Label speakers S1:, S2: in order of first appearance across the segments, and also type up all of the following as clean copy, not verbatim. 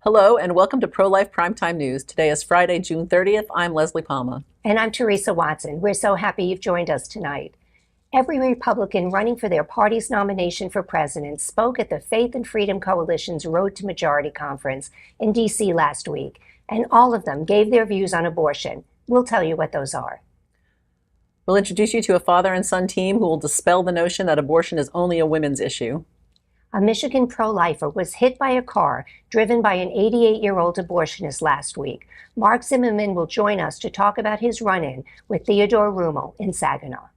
S1: Hello and welcome to Pro-Life Primetime News. Today is Friday, June 30th. I'm Leslie Palma.
S2: And I'm Teresa Watson. We're so happy you've joined us tonight. Every Republican running for their party's nomination for president spoke at the Faith and Freedom Coalition's Road to Majority Conference in D.C. last week, and all of them gave their views on abortion. We'll tell you what those are.
S1: We'll introduce you to a father and son team who will dispel the notion that abortion is only a women's issue.
S2: A Michigan pro-lifer was hit by a car driven by an 88-year-old abortionist last week. Mark Zimmerman will join us to talk about his run-in with Theodore Rummel in Saginaw.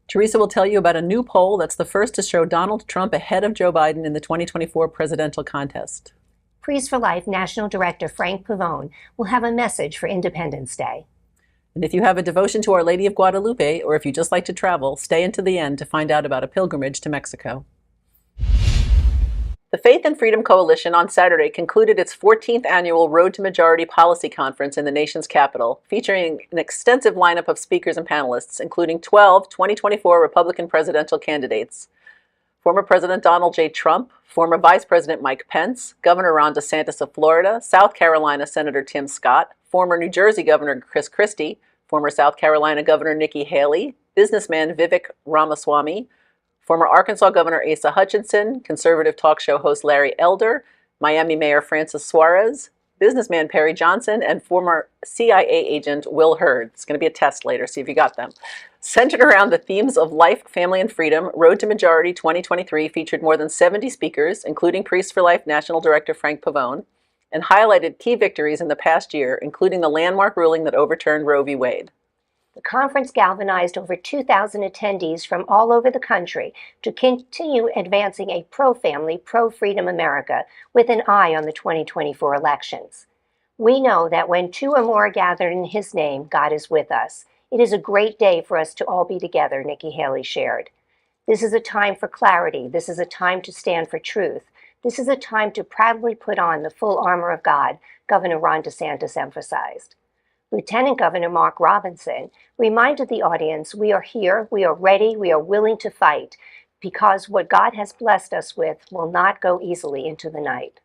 S1: Teresa will tell you about a new poll that's the first to show Donald Trump ahead of Joe Biden in the 2024 presidential contest.
S2: Priests for Life National Director Frank Pavone will have a message for Independence Day.
S1: And if you have a devotion to Our Lady of Guadalupe, or if you just like to travel, stay until the end to find out about a pilgrimage to Mexico. The Faith and Freedom Coalition on Saturday concluded its 14th annual Road to Majority Policy Conference in the nation's capital, featuring an extensive lineup of speakers and panelists, including 12 2024 Republican presidential candidates. Former President Donald J. Trump, former Vice President Mike Pence, Governor Ron DeSantis of Florida, South Carolina Senator Tim Scott, former New Jersey Governor Chris Christie, former South Carolina Governor Nikki Haley, businessman Vivek Ramaswamy, former Arkansas Governor Asa Hutchinson, conservative talk show host Larry Elder, Miami Mayor Francis Suarez, businessman Perry Johnson, and former CIA agent Will Hurd. It's going to be a test later, see if you got them. Centered around the themes of life, family, and freedom, Road to Majority 2023 featured more than 70 speakers, including Priests for Life National Director Frank Pavone, and highlighted key victories in the past year, including the landmark ruling that overturned Roe v. Wade.
S2: The conference galvanized over 2,000 attendees from all over the country to continue advancing a pro-family, pro-freedom America with an eye on the 2024 elections. We know that when two or more are gathered in His name, God is with us. It is a great day for us to all be together, Nikki Haley shared. This is a time for clarity. This is a time to stand for truth. This is a time to proudly put on the full armor of God, Governor Ron DeSantis emphasized. Lieutenant Governor Mark Robinson reminded the audience, we are here, we are ready, we are willing to fight, because what God has blessed us with will not go easily into the night.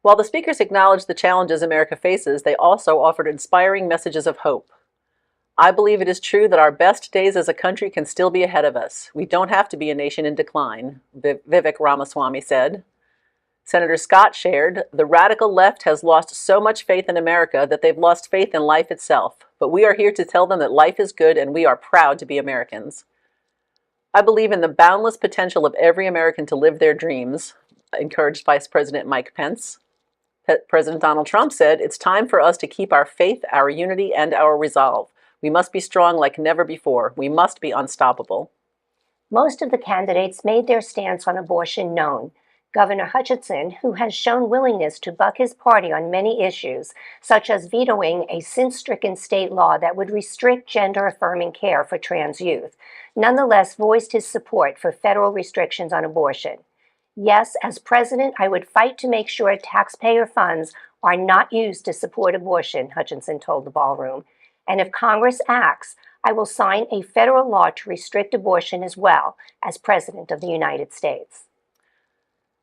S1: While the speakers acknowledged the challenges America faces, they also offered inspiring messages of hope. I believe it is true that our best days as a country can still be ahead of us. We don't have to be a nation in decline, Vivek Ramaswamy said. Senator Scott shared, the radical left has lost so much faith in America that they've lost faith in life itself. But we are here to tell them that life is good and we are proud to be Americans. I believe in the boundless potential of every American to live their dreams, encouraged Vice President Mike Pence. President Donald Trump said, it's time for us to keep our faith, our unity, and our resolve. We must be strong like never before. We must be unstoppable.
S2: Most of the candidates made their stance on abortion known. Governor Hutchinson, who has shown willingness to buck his party on many issues, such as vetoing a sin-stricken state law that would restrict gender-affirming care for trans youth, nonetheless voiced his support for federal restrictions on abortion. Yes, as president, I would fight to make sure taxpayer funds are not used to support abortion, Hutchinson told the ballroom. And if Congress acts, I will sign a federal law to restrict abortion as well as President of the United States.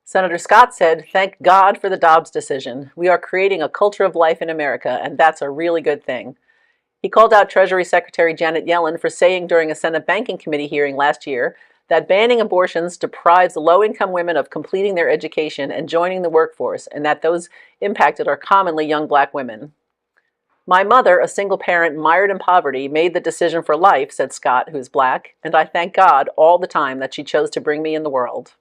S1: Senator Scott said, thank God for the Dobbs decision. We are creating a culture of life in America, and that's a really good thing. He called out Treasury Secretary Janet Yellen for saying during a Senate Banking Committee hearing last year that banning abortions deprives low-income women of completing their education and joining the workforce, and that those impacted are commonly young black women. My mother, a single parent mired in poverty, made the decision for life, said Scott, who's black, and I thank God all the time that she chose to bring me in the world.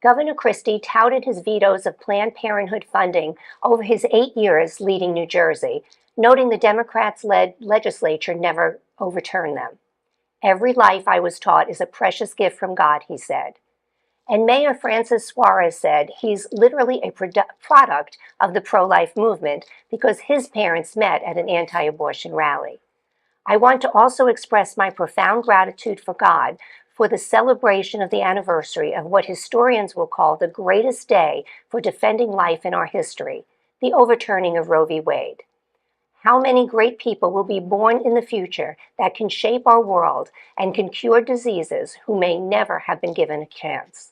S2: Governor Christie touted his vetoes of Planned Parenthood funding over his 8 years leading New Jersey, noting the Democrats-led legislature never overturned them. Every life, I was taught, is a precious gift from God, he said. And Mayor Francis Suarez said he's literally a product of the pro-life movement because his parents met at an anti-abortion rally. I want to also express my profound gratitude for God for the celebration of the anniversary of what historians will call the greatest day for defending life in our history, the overturning of Roe v. Wade. How many great people will be born in the future that can shape our world and can cure diseases who may never have been given a chance?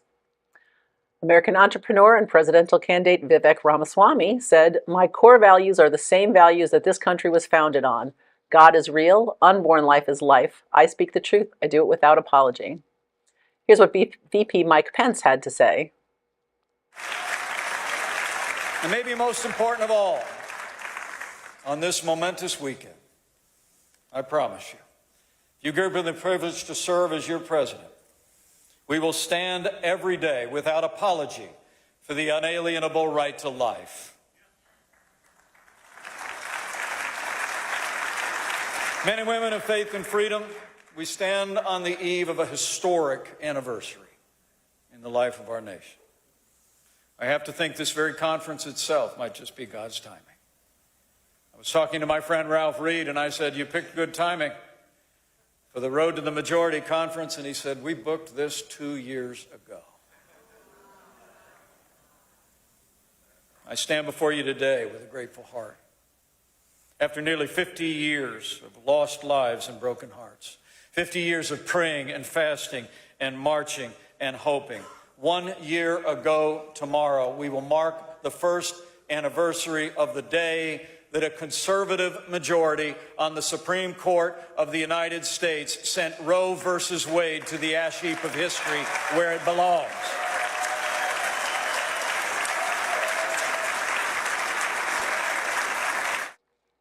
S1: American entrepreneur and presidential candidate Vivek Ramaswamy said, "My core values are the same values that this country was founded on. God is real, unborn life is life. I speak the truth, I do it without apology." Here's what VP Mike Pence had to say.
S3: And maybe most important of all, on this momentous weekend, I promise you, if you give me the privilege to serve as your president, we will stand every day without apology for the unalienable right to life. Men and women of faith and freedom, we stand on the eve of a historic anniversary in the life of our nation. I have to think this very conference itself might just be God's timing. I was talking to my friend Ralph Reed, and I said, "You picked good timing for the Road to the Majority Conference," and he said, "We booked this 2 years ago." I stand before you today with a grateful heart. After nearly 50 years of lost lives and broken hearts, 50 years of praying and fasting and marching and hoping, 1 year ago tomorrow, we will mark the first anniversary of the day that a conservative majority on the Supreme Court of the United States sent Roe versus Wade to the ash heap of history where it belongs.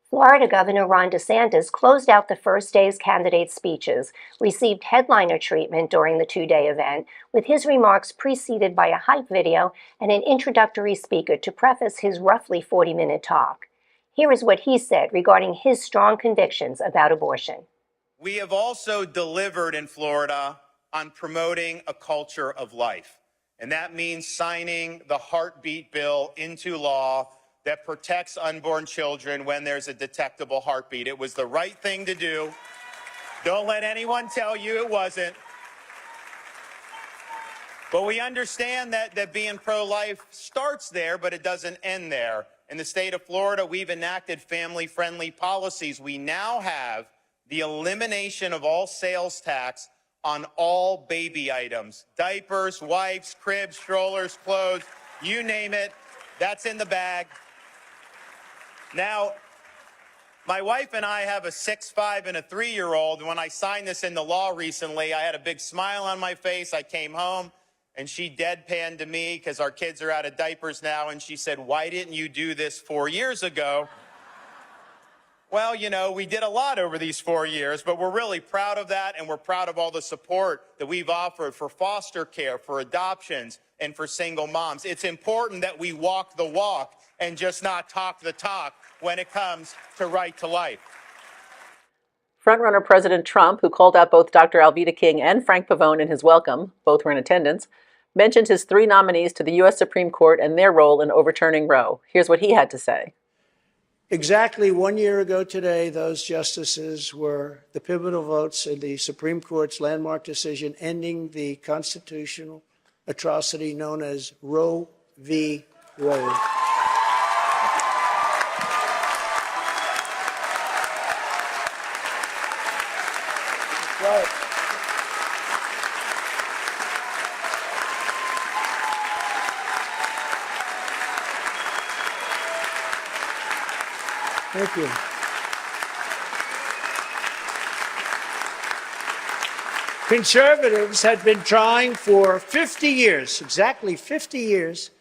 S2: Florida Governor Ron DeSantis closed out the first day's candidate speeches, received headliner treatment during the two-day event, with his remarks preceded by a hype video and an introductory speaker to preface his roughly 40-minute talk. Here is what he said regarding his strong convictions about abortion.
S4: We have also delivered in Florida on promoting a culture of life, and that means signing the heartbeat bill into law that protects unborn children when there's a detectable heartbeat. It was the right thing to do. Don't let anyone tell you it wasn't. But we understand that being pro-life starts there, but it doesn't end there. In the state of Florida, we've enacted family-friendly policies. We now have the elimination of all sales tax on all baby items: diapers, wipes, cribs, strollers, clothes, you name it, that's in the bag. Now, my wife and I have a 6', 5", and a 3-year-old. When I signed this into law recently, I had a big smile on my face. I came home, and she deadpanned to me, because our kids are out of diapers now, and she said, "Why didn't you do this 4 years ago?" Well, you know, we did a lot over these 4 years, but we're really proud of that, and we're proud of all the support that we've offered for foster care, for adoptions, and for single moms. It's important that we walk the walk and just not talk the talk when it comes to right to life.
S1: Frontrunner President Trump, who called out both Dr. Alveda King and Frank Pavone in his welcome, both were in attendance, mentioned his 3 nominees to the U.S. Supreme Court and their role in overturning Roe. Here's what he had to say.
S5: Exactly 1 year ago today, those justices were the pivotal votes in the Supreme Court's landmark decision ending the constitutional atrocity known as Roe v. Wade. Right. Thank you. Conservatives had been trying for 50 years, exactly 50 years.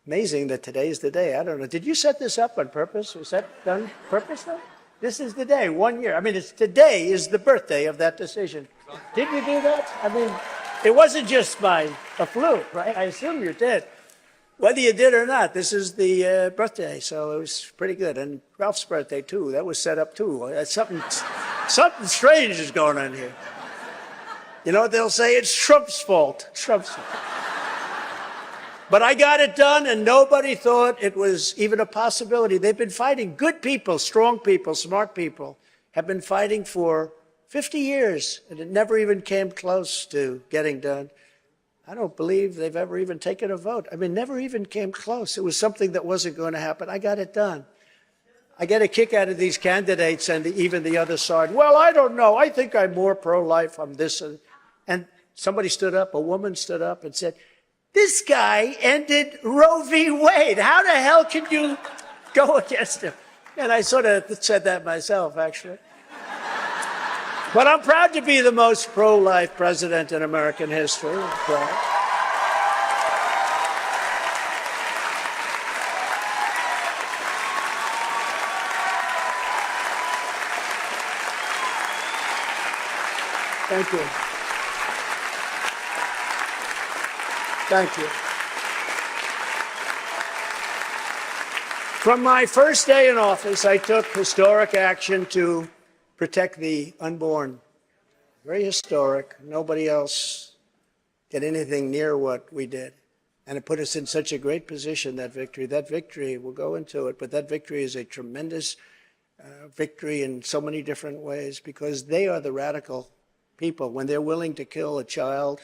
S5: Amazing that today is the day. I don't know. Did you set this up on purpose? Was that done purposely? This is the day, 1 year. I mean, today is the birthday of that decision. Did you do that? I mean, it wasn't just by a fluke, right? I assume you did. Whether you did or not, this is the birthday, so it was pretty good. And Ralph's birthday, too. That was set up, too. Something strange is going on here. You know what they'll say? It's Trump's fault. Trump's fault. But I got it done, and nobody thought it was even a possibility. They've been fighting. Good people, strong people, smart people have been fighting for 50 years, and it never even came close to getting done. I don't believe they've ever even taken a vote. I mean, never even came close. It was something that wasn't going to happen. I got it done. I get a kick out of these candidates and even the other side. Well, I don't know. I think I'm more pro-life. I'm this. And somebody stood up, a woman stood up and said, This guy ended Roe v. Wade. How the hell can you go against him? And I sort of said that myself, actually. But I'm proud to be the most pro-life president in American history. I'm proud. Thank you. Thank you. From my first day in office, I took historic action to protect the unborn. Very historic. Nobody else did anything near what we did. And it put us in such a great position, that victory. That victory, we'll go into it, but that victory is a tremendous victory in so many different ways, because they are the radical people. When they're willing to kill a child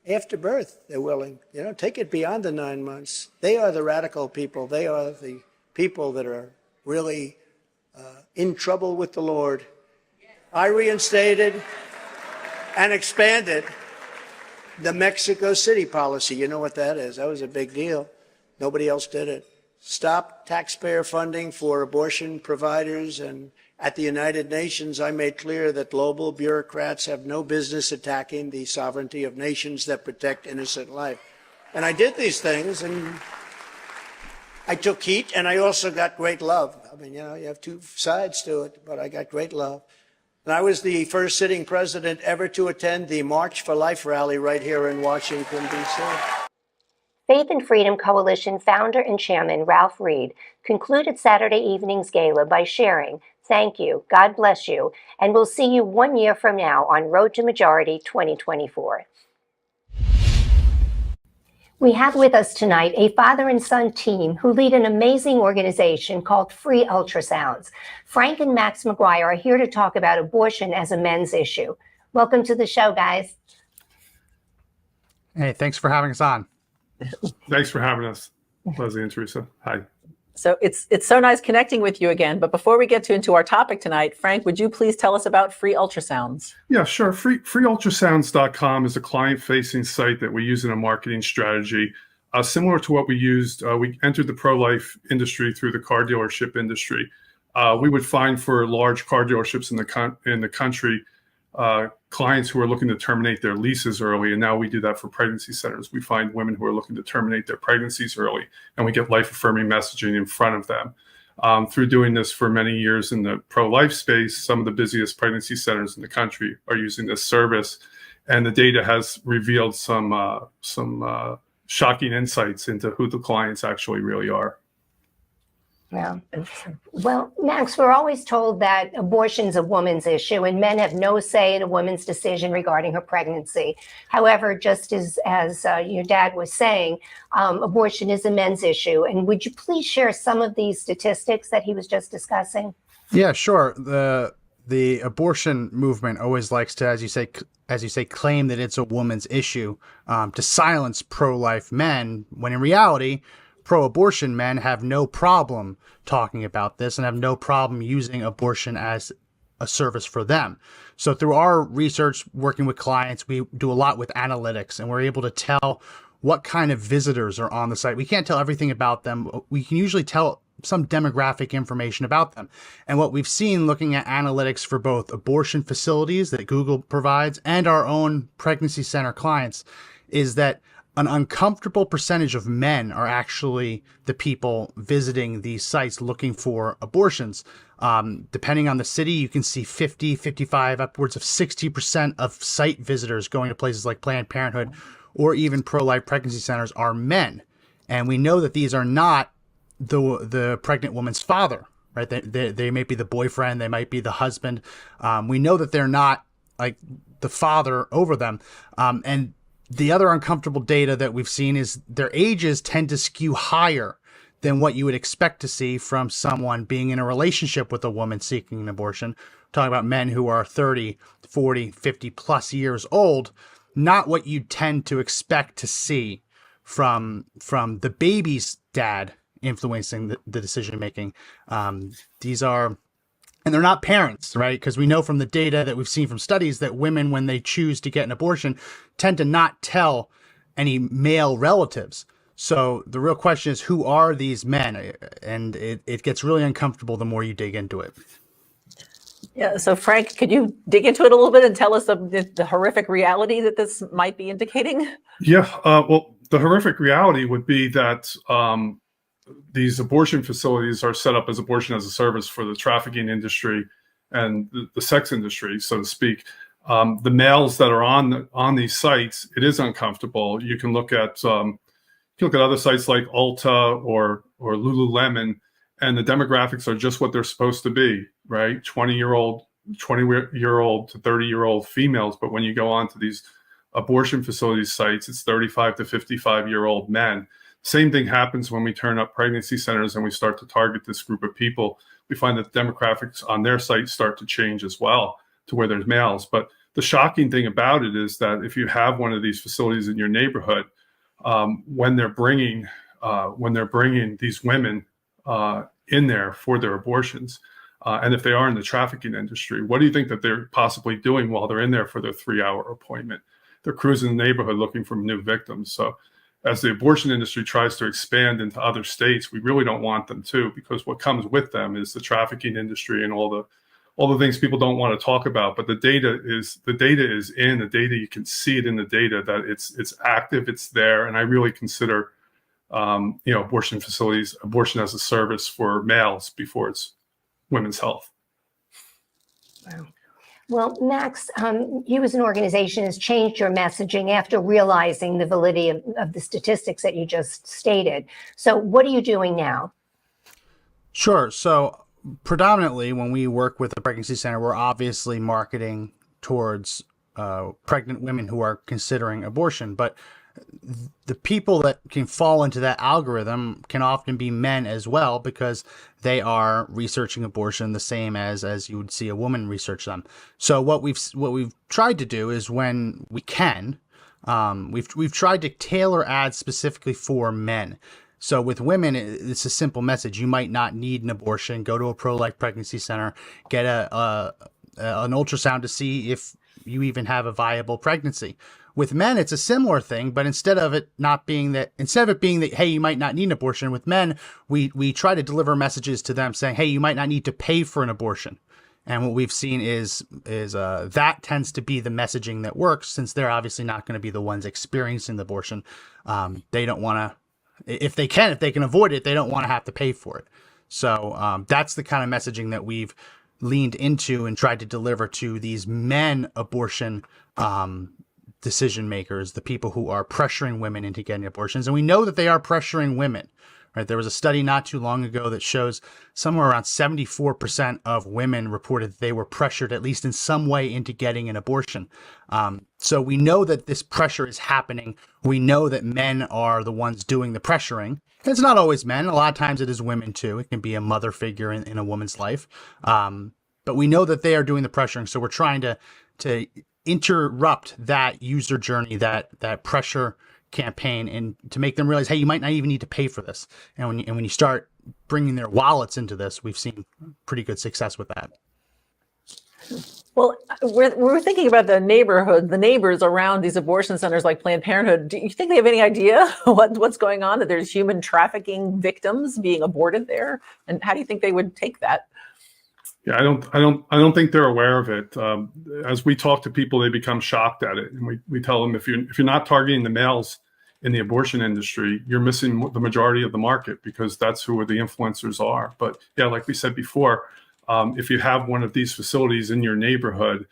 S5: after birth, they're willing. You know, take it beyond the 9 months. They are the radical people. They are the people that are really in trouble with the Lord. I reinstated and expanded the Mexico City policy. You know what that is? That was a big deal. Nobody else did it. Stop taxpayer funding for abortion providers. And at the United Nations, I made clear that global bureaucrats have no business attacking the sovereignty of nations that protect innocent life. And I did these things, and I took heat, and I also got great love. I mean, you know, you have two sides to it, but I got great love. And I was the first sitting president ever to attend the March for Life rally right here in Washington, D.C.
S2: Faith and Freedom Coalition founder and chairman Ralph Reed concluded Saturday evening's gala by sharing, "Thank you, God bless you, and we'll see you 1 year from now on Road to Majority 2024. We have with us tonight a father and son team who lead an amazing organization called Free Ultrasounds. Frank and Max McGuire are here to talk about abortion as a men's issue. Welcome to the show, guys.
S6: Hey, thanks for having us on.
S7: Thanks for having us, Leslie and Teresa. Hi.
S1: So it's so nice connecting with you again. But before we get into our topic tonight, Frank, would you please tell us about Free Ultrasounds?
S7: Yeah, sure. Freeultrasounds.com is a client-facing site that we use in a marketing strategy, similar to what we used. We entered the pro-life industry through the car dealership industry. We would find for large car dealerships in the country, clients who are looking to terminate their leases early, and now we do that for pregnancy centers. We find women who are looking to terminate their pregnancies early, and we get life-affirming messaging in front of them. Through doing this for many years in the pro-life space, some of the busiest pregnancy centers in the country are using this service, and the data has revealed some shocking insights into who the clients actually really are.
S2: Yeah. Well, Max, we're always told that abortion's a woman's issue and men have no say in a woman's decision regarding her pregnancy. However, just as your dad was saying, abortion is a men's issue. And would you please share some of these statistics that he was just discussing?
S6: Yeah, sure. The abortion movement always likes to, as you say, claim that it's a woman's issue, to silence pro-life men, when in reality, pro-abortion men have no problem talking about this and have no problem using abortion as a service for them. So through our research, working with clients, we do a lot with analytics, and we're able to tell what kind of visitors are on the site. We can't tell everything about them. We can usually tell some demographic information about them. And what we've seen looking at analytics for both abortion facilities that Google provides and our own pregnancy center clients is that an uncomfortable percentage of men are actually the people visiting these sites looking for abortions. Depending on the city, you can see 50, 55, upwards of 60% of site visitors going to places like Planned Parenthood or even pro-life pregnancy centers are men. And we know that these are not the pregnant woman's father, right? They may be the boyfriend, they might be the husband. We know that they're not like the father over them. And the other uncomfortable data that we've seen is their ages tend to skew higher than what you would expect to see from someone being in a relationship with a woman seeking an abortion. We're talking about men who are 30, 40, 50 plus years old, not what you tend to expect to see from the baby's dad influencing the decision making. And they're not parents, right? Because we know from the data that we've seen from studies that women, when they choose to get an abortion, tend to not tell any male relatives. So the real question is, who are these men? And it gets really uncomfortable the more you dig into it.
S1: Yeah. So, Frank, could you dig into it a little bit and tell us the horrific reality that this might be indicating?
S7: Yeah. Well, the horrific reality would be that these abortion facilities are set up as abortion as a service for the trafficking industry and the sex industry, so to speak. The males that are on these sites, it is uncomfortable. You can look at other sites like Ulta or Lululemon, and the demographics are just what they're supposed to be, right? 20-year-old to 30-year-old females. But when you go on to these abortion facility sites, it's 35 to 55-year-old men. Same thing happens when we turn up pregnancy centers and we start to target this group of people. We find that the demographics on their sites start to change as well to where there's males. But the shocking thing about it is that if you have one of these facilities in your neighborhood, when they're bringing these women in there for their abortions, and if they are in the trafficking industry, what do you think that they're possibly doing while they're in there for their 3-hour appointment? They're cruising the neighborhood looking for new victims. So as the abortion industry tries to expand into other states, we really don't want them to, because what comes with them is the trafficking industry and all the things people don't want to talk about. But the data is in the data. You can see it in the data that it's active, it's there. And I really consider abortion facilities, abortion as a service for males before it's women's health.
S2: Wow. Well, Max, you as an organization has changed your messaging after realizing the validity of the statistics that you just stated. So what are you doing now?
S6: Sure. So predominantly when we work with the pregnancy center, we're obviously marketing towards pregnant women who are considering abortion. But the people that can fall into that algorithm can often be men as well, because they are researching abortion the same as you would see a woman research them. So what we've tried to do is, when we can, we've tried to tailor ads specifically for men. So with women, it's a simple message. You might not need an abortion. Go to a pro-life pregnancy center, get an ultrasound to see if you even have a viable pregnancy. With men, it's a similar thing, but instead of it being that, hey, you might not need an abortion, with men, we try to deliver messages to them saying, hey, you might not need to pay for an abortion. And what we've seen is that tends to be the messaging that works, since they're obviously not going to be the ones experiencing the abortion. They don't want to, if they can avoid it, they don't want to have to pay for it. So that's the kind of messaging that we've leaned into and tried to deliver to these men abortion decision makers, the people who are pressuring women into getting abortions. And we know that they are pressuring women, right? There was a study not too long ago that shows somewhere around 74% of women reported that they were pressured at least in some way into getting an abortion. So we know that this pressure is happening. We know that men are the ones doing the pressuring. It's not always men. A lot of times it is women too. It can be a mother figure in a woman's life. But we know that they are doing the pressuring. So we're trying to interrupt that user journey, that pressure campaign, and to make them realize, hey, you might not even need to pay for this. And when you start bringing their wallets into this, we've seen pretty good success with that.
S1: Well, we're thinking about the neighbors around these abortion centers like Planned Parenthood. Do you think they have any idea what's going on, that there's human trafficking victims being aborted there? And how do you think they would take that?
S7: Yeah, I don't think they're aware of it. As we talk to people, they become shocked at it, and we tell them, if you're not targeting the males in the abortion industry, you're missing the majority of the market, because that's who the influencers are. But yeah, like we said before, if you have one of these facilities in your neighborhood,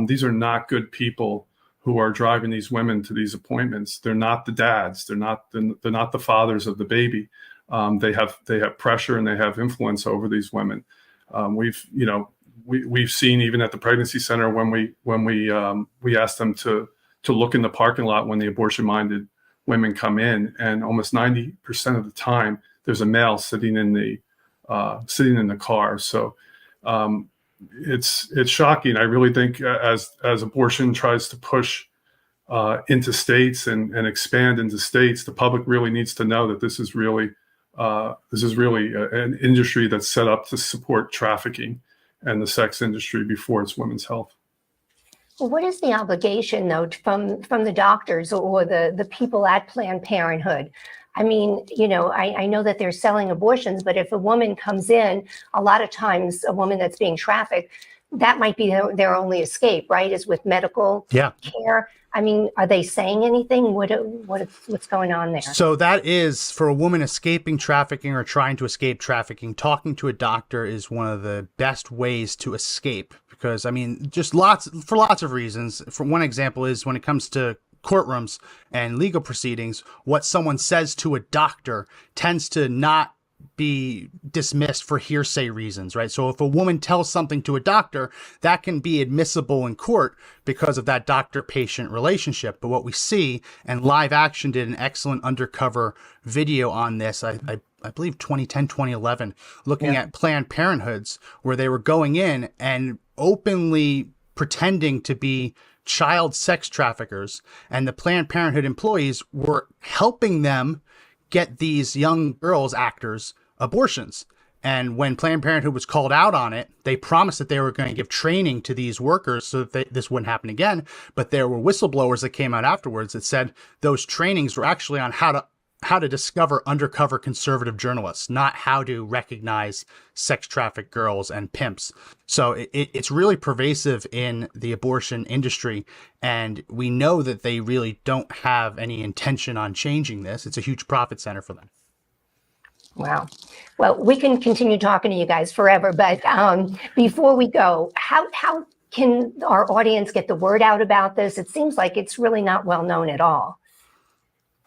S7: these are not good people who are driving these women to these appointments. They're not the dads. They're not the fathers of the baby. They have pressure and they have influence over these women. We've seen, even at the pregnancy center, when we ask them to look in the parking lot when the abortion-minded women come in, and almost 90% of the time there's a male sitting in the car. So it's shocking. I really think as abortion tries to push into states and expand into states, the public really needs to know that this is really an industry that's set up to support trafficking and the sex industry before it's women's health.
S2: What is the obligation, though, from the doctors or the people at Planned Parenthood? I mean, I know that they're selling abortions, but if a woman comes in, a lot of times a woman that's being trafficked, that might be their only escape, right? Is with medical
S6: Yeah.
S2: care. I mean, are they saying anything? What's going on there?
S6: So that is for a woman escaping trafficking or trying to escape trafficking. Talking to a doctor is one of the best ways to escape, because I mean, just lots of reasons. For one example is when it comes to courtrooms and legal proceedings, what someone says to a doctor tends to not be dismissed for hearsay reasons, right? So if a woman tells something to a doctor, that can be admissible in court because of that doctor-patient relationship. But what we see, and Live Action did an excellent undercover video on this, I believe 2010, 2011, looking at Planned Parenthoods, where they were going in and openly pretending to be child sex traffickers, and the Planned Parenthood employees were helping them get these young girls, actors, abortions. And when Planned Parenthood was called out on it, they promised that they were going to give training to these workers so that this wouldn't happen again. But there were whistleblowers that came out afterwards that said those trainings were actually on how to discover undercover conservative journalists, not how to recognize sex trafficked girls and pimps. So it's really pervasive in the abortion industry. And we know that they really don't have any intention on changing this. It's a huge profit center for them.
S2: Wow. Well, we can continue talking to you guys forever, but before we go, how can our audience get the word out about this? It seems like it's really not well known at all.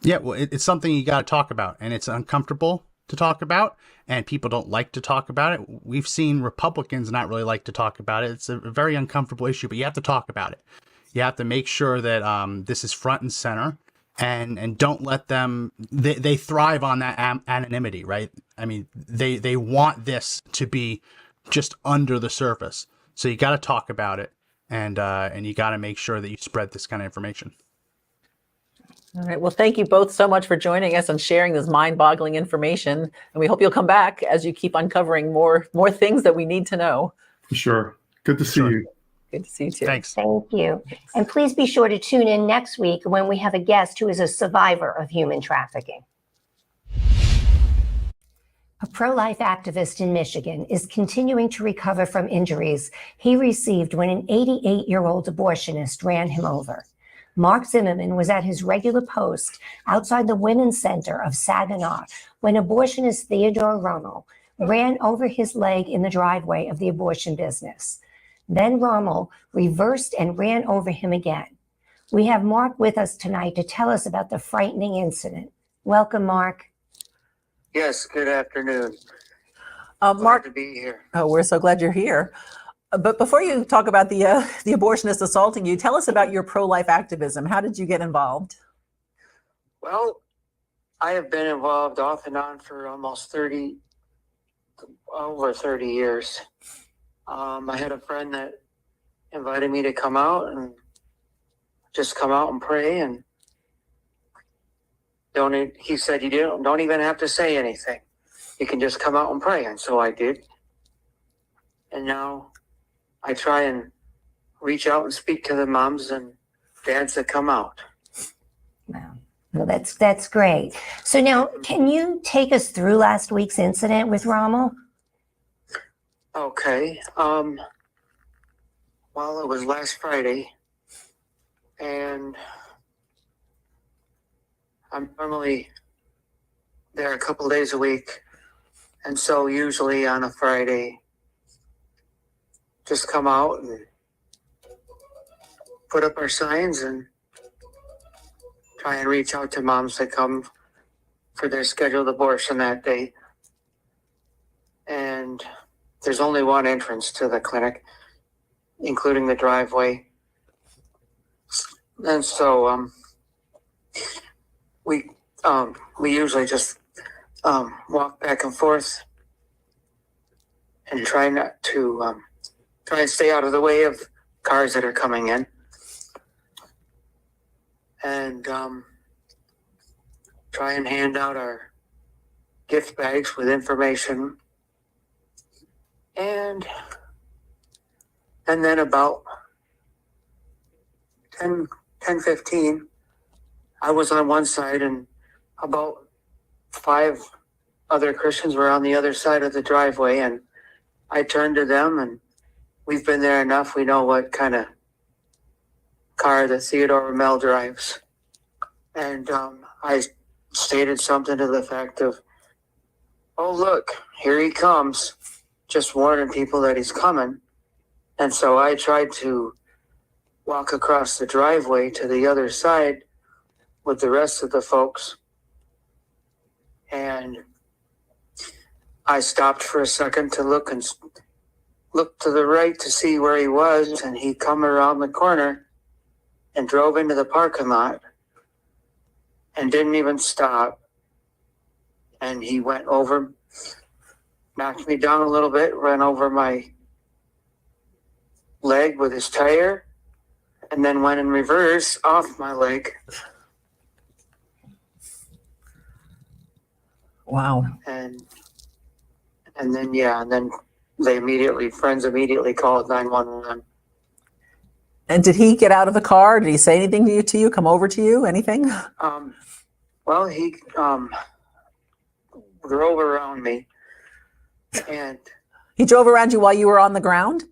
S6: Yeah, well, it's something you got to talk about, and it's uncomfortable to talk about, and people don't like to talk about it. We've seen Republicans not really like to talk about it. It's a very uncomfortable issue, but you have to talk about it. You have to make sure that this is front and center, and don't let them. They thrive on that anonymity, right? I mean, they want this to be just under the surface. So you got to talk about it, and you got to make sure that you spread this kind of information.
S1: All right. Well, thank you both so much for joining us and sharing this mind-boggling information. And we hope you'll come back as you keep uncovering more things that we need to know.
S7: For sure. Good to see you.
S1: Good to see you too.
S6: Thanks.
S2: Thank you. And please be sure to tune in next week when we have a guest who is a survivor of human trafficking. A pro-life activist in Michigan is continuing to recover from injuries he received when an 88-year-old abortionist ran him over. Mark Zimmerman was at his regular post outside the Women's Center of Saginaw when abortionist Theodore Rommel ran over his leg in the driveway of the abortion business. Then Rommel reversed and ran over him again. We have Mark with us tonight to tell us about the frightening incident. Welcome, Mark.
S8: Yes, good afternoon.
S1: Mark,
S8: Glad to be here.
S1: oh, we're so glad you're here. But before you talk about the abortionist assaulting you, tell us about your pro-life activism. How did you get involved?
S8: Well, I have been involved off and on for almost over 30 years. I had a friend that invited me to come out and just come out and pray, and he said, you don't even have to say anything. You can just come out and pray. And so I did. And now I try and reach out and speak to the moms and dads that come out.
S2: Wow. Well, that's great. So now, can you take us through last week's incident with Rommel?
S8: Okay. Well, it was last Friday, and I'm normally there a couple days a week, and so usually on a Friday, just come out and put up our signs and try and reach out to moms that come for their scheduled abortion that day. And there's only one entrance to the clinic, including the driveway. And so we usually just walk back and forth and try and stay out of the way of cars that are coming in. And try and hand out our gift bags with information. And then about 10:15, I was on one side and about 5 other Christians were on the other side of the driveway, and I turned to them, and we've been there enough. We know what kind of car that Theodore Rommel drives. And I stated something to the effect of, "Oh, look, here he comes," just warning people that he's coming. And so I tried to walk across the driveway to the other side with the rest of the folks. And I stopped for a second to look and look to the right to see where he was, and he come around the corner and drove into the parking lot and didn't even stop. And he went over, knocked me down a little bit, ran over my leg with his tire, and then went in reverse off my leg.
S1: Wow.
S8: And then friends immediately called 911.
S1: And did he get out of the car? Did he say anything to you? Come over to you? Anything?
S8: Well, he drove around me, and
S1: He drove around you while you were on the ground?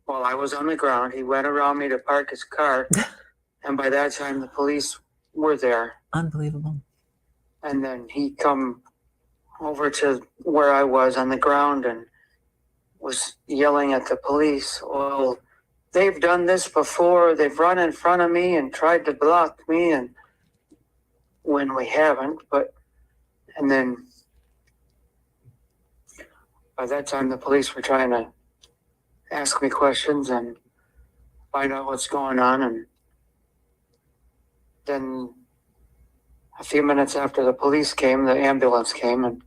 S8: while I was on the ground, he went around me to park his car, and by that time the police were there.
S1: Unbelievable.
S8: And then he come over to where I was on the ground and was yelling at the police. "Well, they've done this before. They've run in front of me and tried to block me, and when we haven't." And then by that time the police were trying to ask me questions and find out what's going on. And then a few minutes after the police came, the ambulance came, and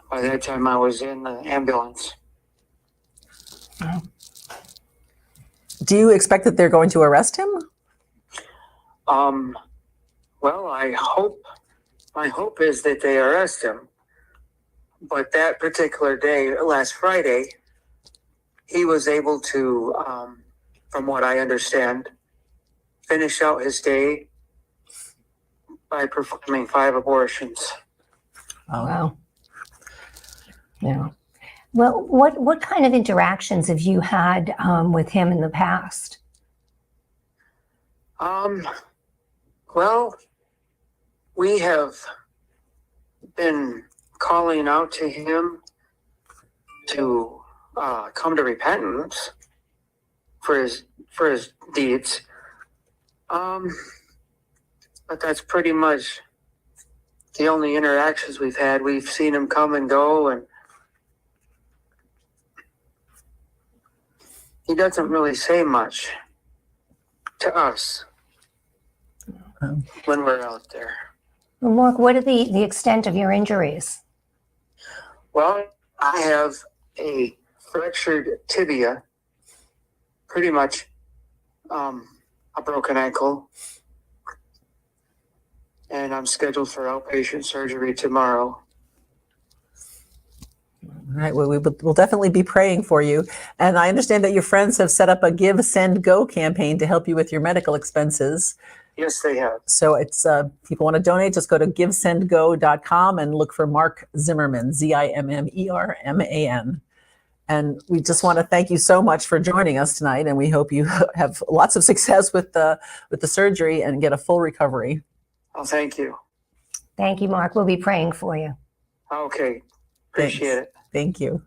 S8: by that time I was in the ambulance.
S1: Do you expect that they're going to arrest him?
S8: Well, my hope is that they arrest him. But that particular day, last Friday, he was able to, from what I understand, finish out his day by performing 5 abortions.
S1: Oh,
S2: Wow. Yeah. Well, what kind of interactions have you had with him in the past?
S8: Well, we have been calling out to him to come to repentance for his deeds. But that's pretty much the only interactions we've had. We've seen him come and go, and he doesn't really say much to us when we're out there.
S2: Well, Mark, what are the extent of your injuries?
S8: Well, I have a fractured tibia, pretty much a broken ankle, and I'm scheduled for outpatient surgery tomorrow.
S1: all right. Well, we'll definitely be praying for you. And I understand that your friends have set up a Give, Send, Go campaign to help you with your medical expenses.
S8: Yes, they have.
S1: So it's people want to donate, just go to givesendgo.com and look for Mark Zimmerman, Zimmerman. And we just want to thank you so much for joining us tonight. And we hope you have lots of success with the surgery and get a full recovery.
S8: Oh, thank you.
S2: Thank you, Mark. We'll be praying for you.
S8: Okay. Appreciate it.
S1: Thank you.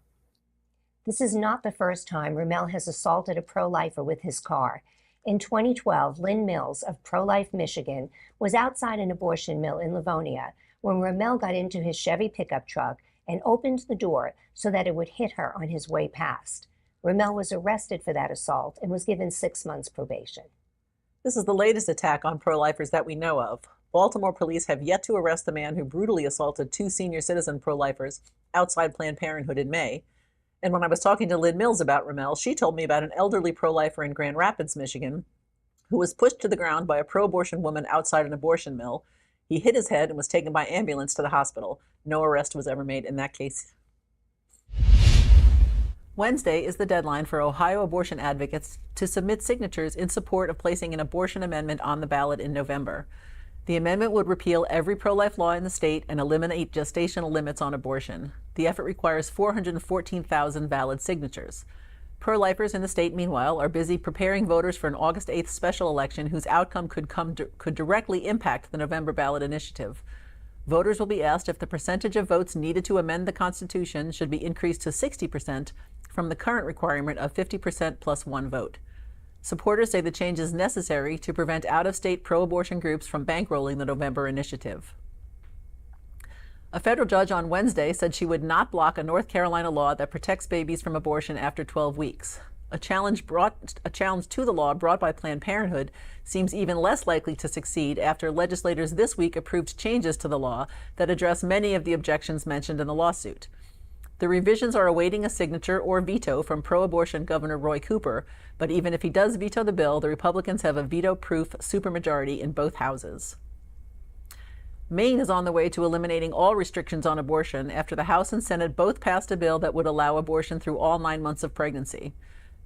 S2: This is not the first time Rommel has assaulted a pro-lifer with his car. In 2012, Lynn Mills of Pro-Life Michigan was outside an abortion mill in Livonia when Rommel got into his Chevy pickup truck and opened the door so that it would hit her on his way past. Rommel was arrested for that assault and was given 6 months probation.
S1: This is the latest attack on pro-lifers that we know of. Baltimore police have yet to arrest the man who brutally assaulted 2 senior citizen pro-lifers outside Planned Parenthood in May. And when I was talking to Lynn Mills about Rommel, she told me about an elderly pro-lifer in Grand Rapids, Michigan, who was pushed to the ground by a pro-abortion woman outside an abortion mill. He hit his head and was taken by ambulance to the hospital. No arrest was ever made in that case. Wednesday is the deadline for Ohio abortion advocates to submit signatures in support of placing an abortion amendment on the ballot in November. The amendment would repeal every pro-life law in the state and eliminate gestational limits on abortion. The effort requires 414,000 valid signatures. Pro-lifers in the state, meanwhile, are busy preparing voters for an August 8th special election whose outcome could directly impact the November ballot initiative. Voters will be asked if the percentage of votes needed to amend the Constitution should be increased to 60% from the current requirement of 50% plus one vote. Supporters say the change is necessary to prevent out-of-state pro-abortion groups from bankrolling the November initiative. A federal judge on Wednesday said she would not block a North Carolina law that protects babies from abortion after 12 weeks. A challenge to the law brought by Planned Parenthood seems even less likely to succeed after legislators this week approved changes to the law that address many of the objections mentioned in the lawsuit. The revisions are awaiting a signature or veto from pro-abortion Governor Roy Cooper, but even if he does veto the bill, the Republicans have a veto-proof supermajority in both houses. Maine is on the way to eliminating all restrictions on abortion after the House and Senate both passed a bill that would allow abortion through all 9 months of pregnancy.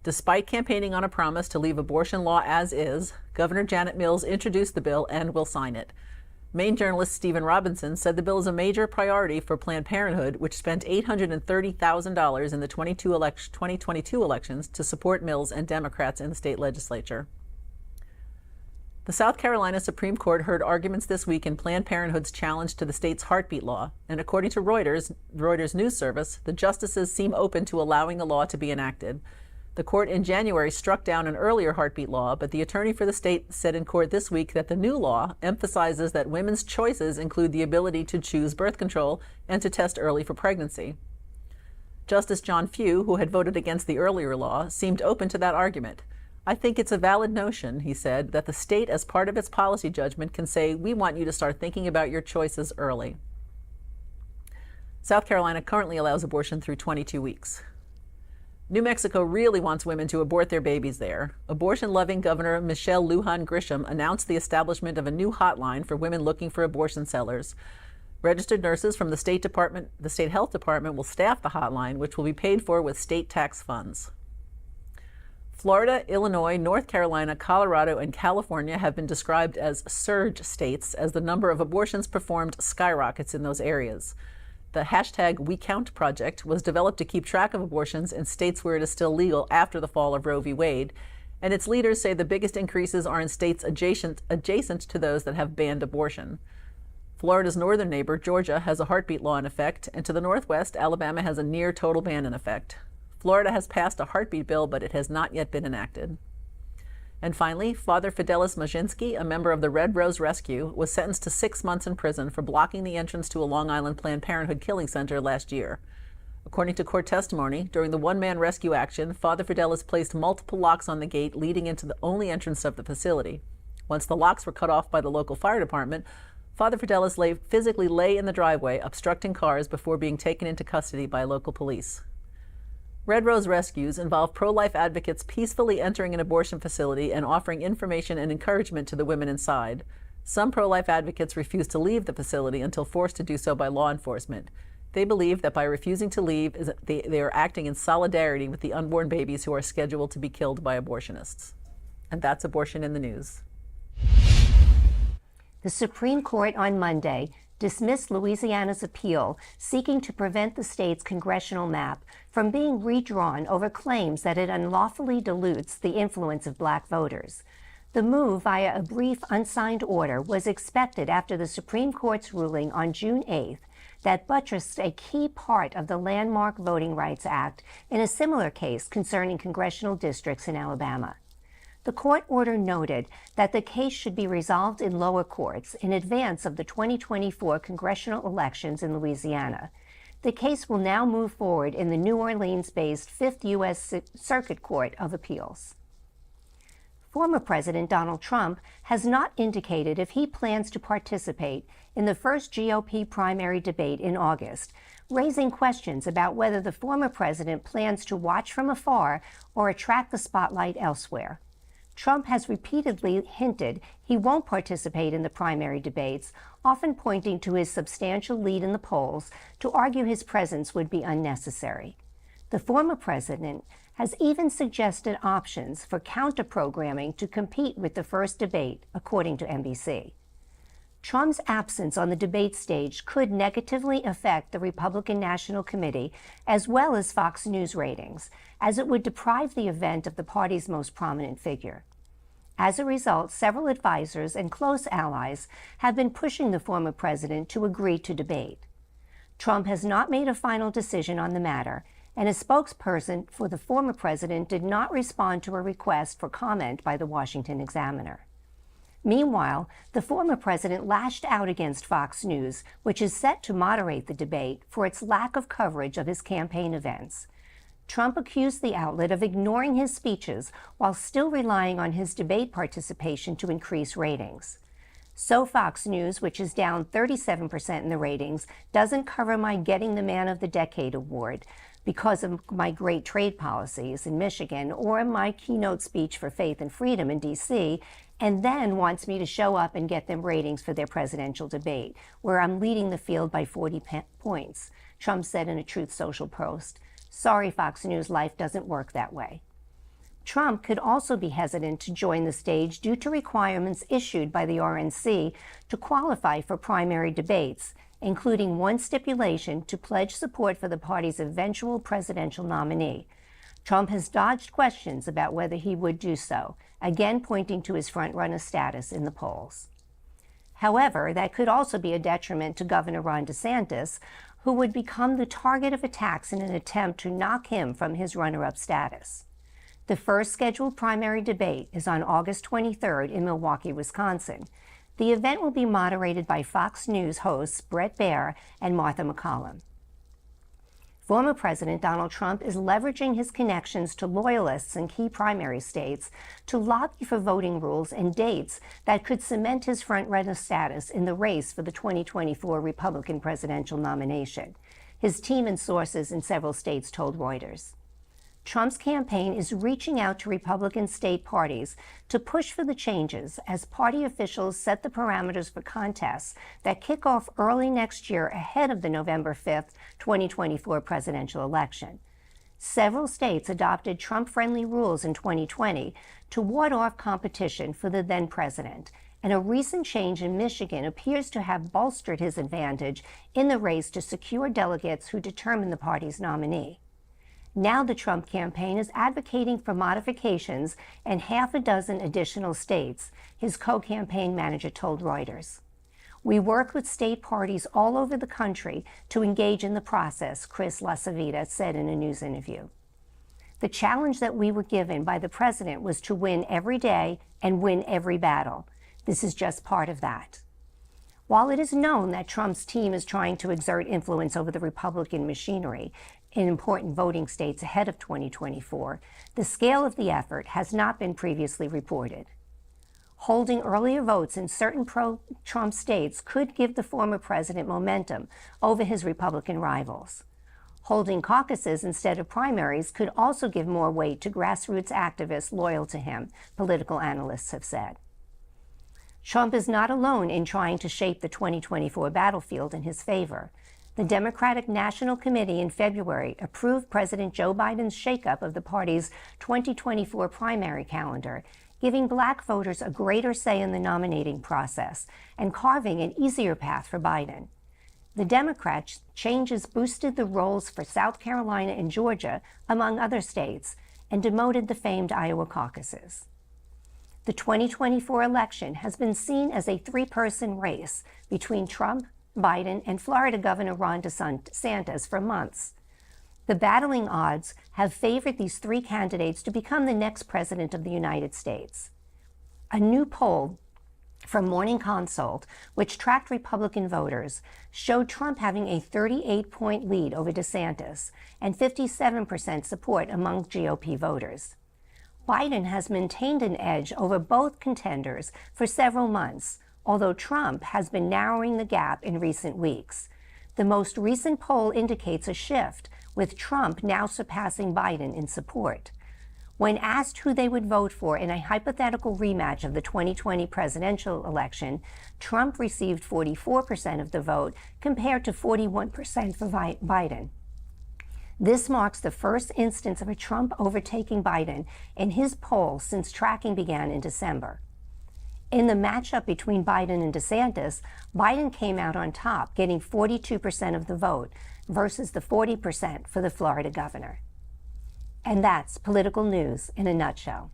S1: Despite campaigning on a promise to leave abortion law as is, Governor Janet Mills introduced the bill and will sign it. Maine journalist Stephen Robinson said the bill is a major priority for Planned Parenthood, which spent $830,000 in the 2022 elections to support Mills and Democrats in the state legislature. The South Carolina Supreme Court heard arguments this week in Planned Parenthood's challenge to the state's heartbeat law, and according to Reuters news service, the justices seem open to allowing the law to be enacted. The court in January struck down an earlier heartbeat law, but the attorney for the state said in court this week that the new law emphasizes that women's choices include the ability to choose birth control and to test early for pregnancy. Justice John Few, who had voted against the earlier law, seemed open to that argument. I think it's a valid notion, he said, that the state, as part of its policy judgment, can say, we want you to start thinking about your choices early. South Carolina currently allows abortion through 22 weeks. New Mexico really wants women to abort their babies there. Abortion-loving Governor Michelle Lujan Grisham announced the establishment of a new hotline for women looking for abortion sellers. Registered nurses from the state health department will staff the hotline, which will be paid for with state tax funds. Florida, Illinois, North Carolina, Colorado, and California have been described as surge states as the number of abortions performed skyrockets in those areas. The hashtag WeCount project was developed to keep track of abortions in states where it is still legal after the fall of Roe v. Wade, and its leaders say the biggest increases are in states adjacent to those that have banned abortion. Florida's northern neighbor, Georgia, has a heartbeat law in effect, and to the northwest, Alabama has a near total ban in effect. Florida has passed a heartbeat bill, but it has not yet been enacted. And finally, Father Fidelis Majinski, a member of the Red Rose Rescue, was sentenced to 6 months in prison for blocking the entrance to a Long Island Planned Parenthood killing center last year. According to court testimony, during the one-man rescue action, Father Fidelis placed multiple locks on the gate leading into the only entrance of the facility. Once the locks were cut off by the local fire department, Father Fidelis physically lay in the driveway, obstructing cars before being taken into custody by local police. Red Rose rescues involve pro-life advocates peacefully entering an abortion facility and offering information and encouragement to the women inside. Some pro-life advocates refuse to leave the facility until forced to do so by law enforcement. They believe that by refusing to leave, they are acting in solidarity with the unborn babies who are scheduled to be killed by abortionists. And that's Abortion in the News.
S2: The Supreme Court on Monday dismissed Louisiana's appeal seeking to prevent the state's congressional map from being redrawn over claims that it unlawfully dilutes the influence of black voters. The move via a brief unsigned order was expected after the Supreme Court's ruling on June 8th that buttressed a key part of the landmark Voting Rights Act in a similar case concerning congressional districts in Alabama. The court order noted that the case should be resolved in lower courts in advance of the 2024 congressional elections in Louisiana. The case will now move forward in the New Orleans-based 5th U.S. Circuit Court of Appeals. Former President Donald Trump has not indicated if he plans to participate in the first GOP primary debate in August, raising questions about whether the former president plans to watch from afar or attract the spotlight elsewhere. Trump has repeatedly hinted he won't participate in the primary debates, often pointing to his substantial lead in the polls to argue his presence would be unnecessary. The former president has even suggested options for counter-programming to compete with the first debate, according to NBC. Trump's absence on the debate stage could negatively affect the Republican National Committee as well as Fox News ratings, as it would deprive the event of the party's most prominent figure. As a result, several advisors and close allies have been pushing the former president to agree to debate. Trump has not made a final decision on the matter, and a spokesperson for the former president did not respond to a request for comment by the Washington Examiner. Meanwhile, the former president lashed out against Fox News, which is set to moderate the debate, for its lack of coverage of his campaign events. Trump accused the outlet of ignoring his speeches while still relying on his debate participation to increase ratings. So Fox News, which is down 37% in the ratings, doesn't cover my Getting the Man of the Decade award because of my great trade policies in Michigan or my keynote speech for faith and freedom in D.C., and then wants me to show up and get them ratings for their presidential debate, where I'm leading the field by 40 points, Trump said in a Truth Social post. Sorry, Fox News, life doesn't work that way. Trump could also be hesitant to join the stage due to requirements issued by the RNC to qualify for primary debates, including one stipulation to pledge support for the party's eventual presidential nominee. Trump has dodged questions about whether he would do so, again pointing to his front-runner status in the polls. However, that could also be a detriment to Governor Ron DeSantis, who would become the target of attacks in an attempt to knock him from his runner-up status. The first scheduled primary debate is on August 23rd in Milwaukee, Wisconsin. The event will be moderated by Fox News hosts Bret Baier and Martha McCallum. Former President Donald Trump is leveraging his connections to loyalists in key primary states to lobby for voting rules and dates that could cement his front-runner status in the race for the 2024 Republican presidential nomination, his team and sources in several states told Reuters. Trump's campaign is reaching out to Republican state parties to push for the changes as party officials set the parameters for contests that kick off early next year ahead of the November 5th, 2024 presidential election. Several states adopted Trump-friendly rules in 2020 to ward off competition for the then president, and a recent change in Michigan appears to have bolstered his advantage in the race to secure delegates who determine the party's nominee. Now the Trump campaign is advocating for modifications in half a dozen additional states, his co-campaign manager told Reuters. We work with state parties all over the country to engage in the process, Chris LaCivita said in a news interview. The challenge that we were given by the president was to win every day and win every battle. This is just part of that. While it is known that Trump's team is trying to exert influence over the Republican machinery in important voting states ahead of 2024, the scale of the effort has not been previously reported. Holding earlier votes in certain pro-Trump states could give the former president momentum over his Republican rivals. Holding caucuses instead of primaries could also give more weight to grassroots activists loyal to him, political analysts have said. Trump is not alone in trying to shape the 2024 battlefield in his favor. The Democratic National Committee in February approved President Joe Biden's shakeup of the party's 2024 primary calendar, giving Black voters a greater say in the nominating process and carving an easier path for Biden. The Democrats' changes boosted the rolls for South Carolina and Georgia, among other states, and demoted the famed Iowa caucuses. The 2024 election has been seen as a three-person race between Trump, Biden, and Florida Governor Ron DeSantis for months. The battling odds have favored these three candidates to become the next president of the United States. A new poll from Morning Consult, which tracked Republican voters, showed Trump having a 38-point lead over DeSantis and 57% support among GOP voters. Biden has maintained an edge over both contenders for several months, although Trump has been narrowing the gap in recent weeks. The most recent poll indicates a shift, with Trump now surpassing Biden in support. When asked who they would vote for in a hypothetical rematch of the 2020 presidential election, Trump received 44% of the vote compared to 41% for Biden. This marks the first instance of a Trump overtaking Biden in his poll since tracking began in December. In the matchup between Biden and DeSantis, Biden came out on top, getting 42% of the vote versus the 40% for the Florida governor. And that's political news in a nutshell.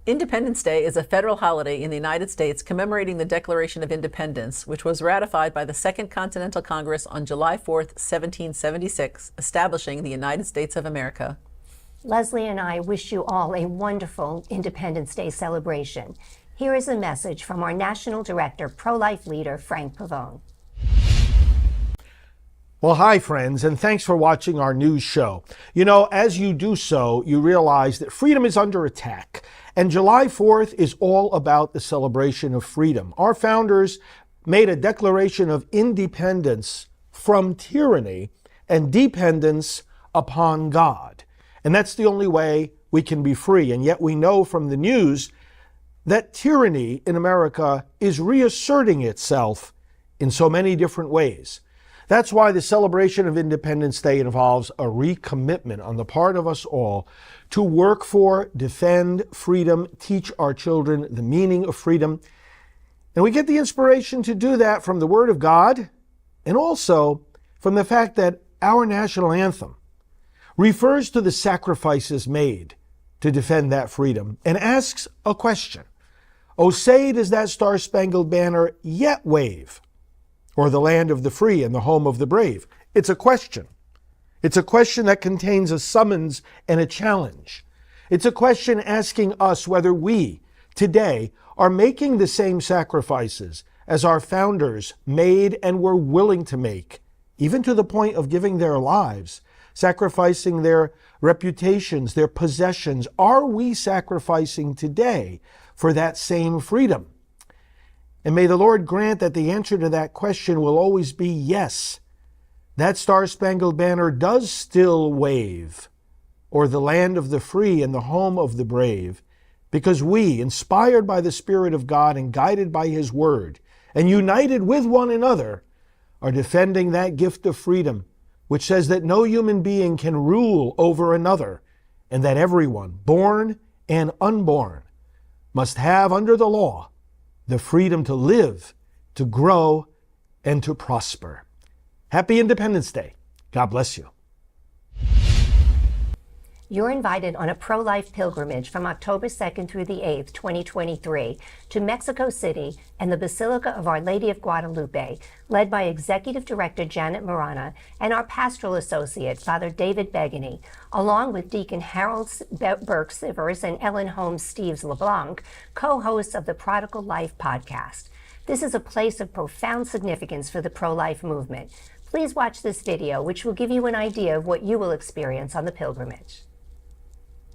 S1: Independence Day is a federal holiday in the United States commemorating the Declaration of Independence, which was ratified by the Second Continental Congress on July 4th, 1776, establishing the United States of America.
S2: Leslie and I wish you all a wonderful Independence Day celebration. Here is a message from our National Director, pro-life leader, Frank Pavone.
S9: Well, hi, friends, and thanks for watching our news show. You know, as you do so, you realize that freedom is under attack. And July 4th is all about the celebration of freedom. Our founders made a declaration of independence from tyranny and dependence upon God. And that's the only way we can be free. And yet we know from the news that tyranny in America is reasserting itself in so many different ways. That's why the celebration of Independence Day involves a recommitment on the part of us all to work for, defend freedom, teach our children the meaning of freedom. And we get the inspiration to do that from the Word of God and also from the fact that our national anthem refers to the sacrifices made to defend that freedom and asks a question. Oh, say does that star-spangled banner yet wave? Or the land of the free and the home of the brave? It's a question. It's a question that contains a summons and a challenge. It's a question asking us whether we, today, are making the same sacrifices as our founders made and were willing to make, even to the point of giving their lives, sacrificing their reputations, their possessions. Are we sacrificing today for that same freedom? And may the Lord grant that the answer to that question will always be yes. That star-spangled banner does still wave, or the land of the free and the home of the brave, because we, inspired by the Spirit of God and guided by His Word, and united with one another, are defending that gift of freedom, which says that no human being can rule over another, and that everyone, born and unborn, must have under the law the freedom to live, to grow, and to prosper. Happy Independence Day. God bless you.
S2: You're invited on a pro-life pilgrimage from October 2nd through the 8th, 2023, to Mexico City and the Basilica of Our Lady of Guadalupe, led by Executive Director Janet Marana and our pastoral associate, Father David Begany, along with Deacon Harold Burke Sivers and Ellen Holmes Steves LeBlanc, co-hosts of the Prodigal Life podcast. This is a place of profound significance for the pro-life movement. Please watch this video, which will give you an idea of what you will experience on the pilgrimage.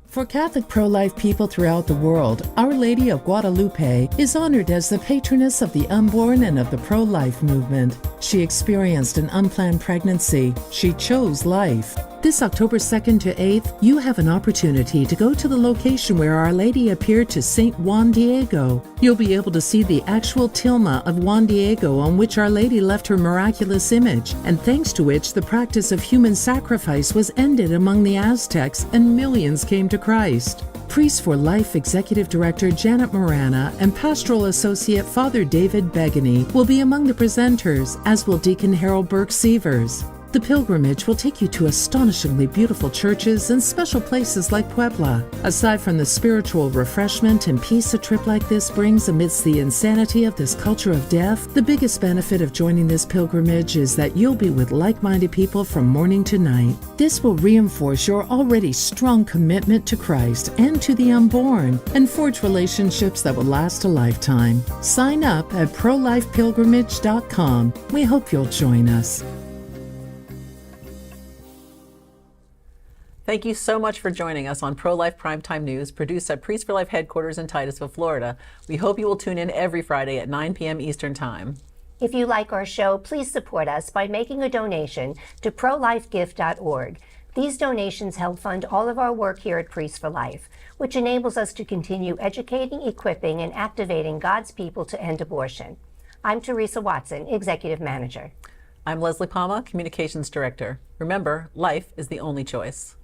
S10: For Catholic pro-life people throughout the world, Our Lady of Guadalupe is honored as the patroness of the unborn and of the pro-life movement. She experienced an unplanned pregnancy. She chose life. This October 2nd to 8th, you have an opportunity to go to the location where Our Lady appeared to Saint Juan Diego. You'll be able to see the actual tilma of Juan Diego on which Our Lady left her miraculous image, and thanks to which the practice of human sacrifice was ended among the Aztecs and millions came to Christ. Priest for Life Executive Director Janet Marana and Pastoral Associate Father David Begany will be among the presenters, as will Deacon Harold Burke Sievers. The pilgrimage will take you to astonishingly beautiful churches and special places like Puebla. Aside from the spiritual refreshment and peace a trip like this brings amidst the insanity of this culture of death, the biggest benefit of joining this pilgrimage is that you'll be with like-minded people from morning to night. This will reinforce your already strong commitment to Christ and to the unborn, and forge relationships that will last a lifetime. Sign up at prolifepilgrimage.com. We hope you'll join us.
S1: Thank you so much for joining us on Pro-Life Primetime News, produced at Priest for Life headquarters in Titusville, Florida. We hope you will tune in every Friday at 9 p.m. Eastern Time.
S2: If you like our show, please support us by making a donation to prolifegift.org. These donations help fund all of our work here at Priest for Life, which enables us to continue educating, equipping, and activating God's people to end abortion. I'm Teresa Watson, Executive Manager.
S1: I'm Leslie Palma, Communications Director. Remember, life is the only choice.